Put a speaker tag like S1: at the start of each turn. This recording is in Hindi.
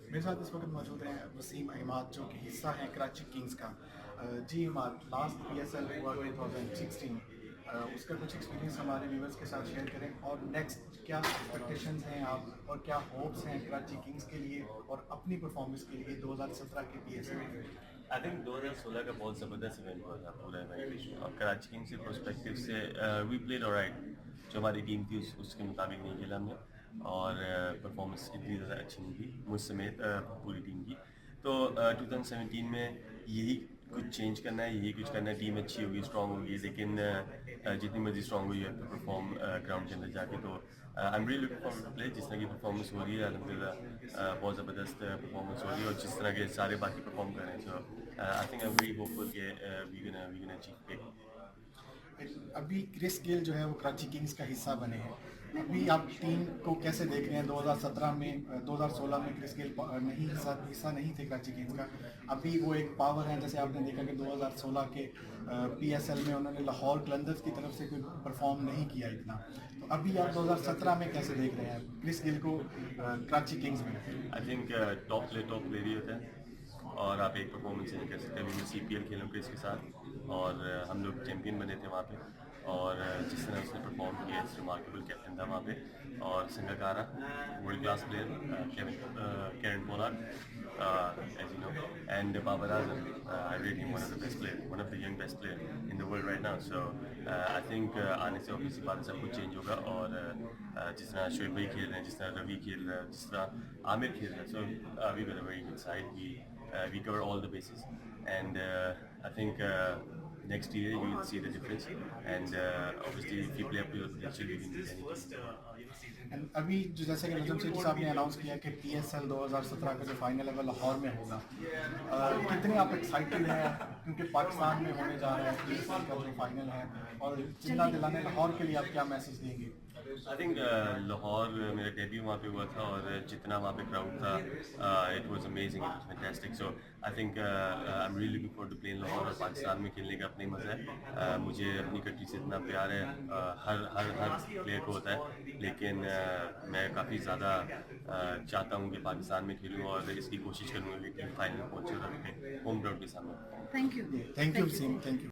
S1: मेरे साथ इस वक्त मौजूद हैं वसीम इमाद जो कि हिस्सा है कराची किंग्स का। जी इमाद, लास्ट PSL हुआ 2016, उसका कुछ एक्सपीरियंस हमारे व्यूवर्स के साथ शेयर करें और नेक्स्ट क्या एक्सपेक्टेशंस हैं आप और क्या होप्स हैं कराची किंग्स के लिए और अपनी परफॉर्मेंस के लिए 2017 के PSL में।
S2: आई थिंक 2016 का बहुत ज़बरदस्त इवेंट हुआ था पूरा इवेंट, और कराची किंग्स के पर्सपेक्टिव से वी प्लेड ऑलराइट। जो हमारी टीम थी उसके मुताबिक नहीं खेला हमने, और परफॉर्मेंस इतनी ज़्यादा अच्छी नहीं थी मुझ समेत पूरी टीम की। तो 2017 में यही कुछ चेंज करना है, यही कुछ करना है। टीम अच्छी होगी, स्ट्रांग होगी, लेकिन जितनी मर्जी स्ट्रांग हुई है तो परफॉर्म ग्राउंड के अंदर जाके। तो I am really looking forward to play. जिस तरह की परफॉर्मेंस हो रही है अल्हम्दुलिल्लाह, बहुत ज़बरदस्त परफॉर्मेंस हो रही है, और जिस तरह के सारे बाकी परफॉर्म कर रहे हैं। So I think I am very hopeful कि वी गोना अचीव बिग।
S1: अभी क्रिस गेल जो है वो कराची किंग्स का हिस्सा बने हैं। अभी आप टीम को कैसे देख रहे हैं? 2017 में 2016 में क्रिस गेल नहीं हिस्सा नहीं थे कराची किंग्स का। अभी वो एक पावर है, जैसे आपने देखा कि 2016 के PSL में उन्होंने लाहौर कलंदर्स की तरफ से कोई परफॉर्म नहीं किया इतना। तो अभी आप 2017 में कैसे देख रहे हैं क्रिस गेल को कराची किंग्स में?
S2: आई थिंक टॉप प्लेयर ही होता है, और आप एक परफॉर्मेंस नहीं कर सकते। अभी मैं CPL खेलूँ क्रिस के साथ, और हम लोग चैम्पियन बने थे वहाँ पे, और जिस तरह उसने परफॉर्म किया, इट्स रिमार्केबल। कैप्टन था वहाँ पे, और Sangakkara world class player, Kevin Pollard, as you know, and Babar Azam. I rate him one of the best player, one of the young best player in the world right now. So I think आने से obviously बात सब कुछ चेंज होगा, और जिस तरह शोएब भाई खेल रहे हैं, जिस तरह रवि खेल रहा है, जिस तरह आमिर खेल रहा है, so we got a very good side. We cover all the bases, and I think next year you will see the difference. And obviously if you play up to your potential, you can beat any team.
S1: And अभी जो जैसे कि नजम सेठी साहब ने अनाउंस किया कि PSL 2017 का जो फाइनल है वो लाहौर में होगा, कितने आप एक्साइटेड हैं? क्योंकि पाकिस्तान में होने जा रहा है PSL का जो फाइनल है, और जिंदा दिलाने लाहौर के लिए आप क्या मैसेज देंगे?
S2: आई थिंक लाहौर मेरा डेब्यू वहाँ पे हुआ था, और जितना वहाँ पे क्राउड था, it was amazing, it was fantastic. So I think I am really looking forward to play in Lahore. और पाकिस्तान में खेलने का अपना ही मज़ा है। मुझे अपनी कंट्री से इतना प्यार है, हर प्लेयर को होता है, लेकिन मैं काफ़ी ज़्यादा चाहता हूँ कि पाकिस्तान में खेलूँ, और इसकी कोशिश करूँगा कि फाइनल में पहुँचे और अपने होम ग्राउंड के सामने।
S1: Thank you Wasim, thank you.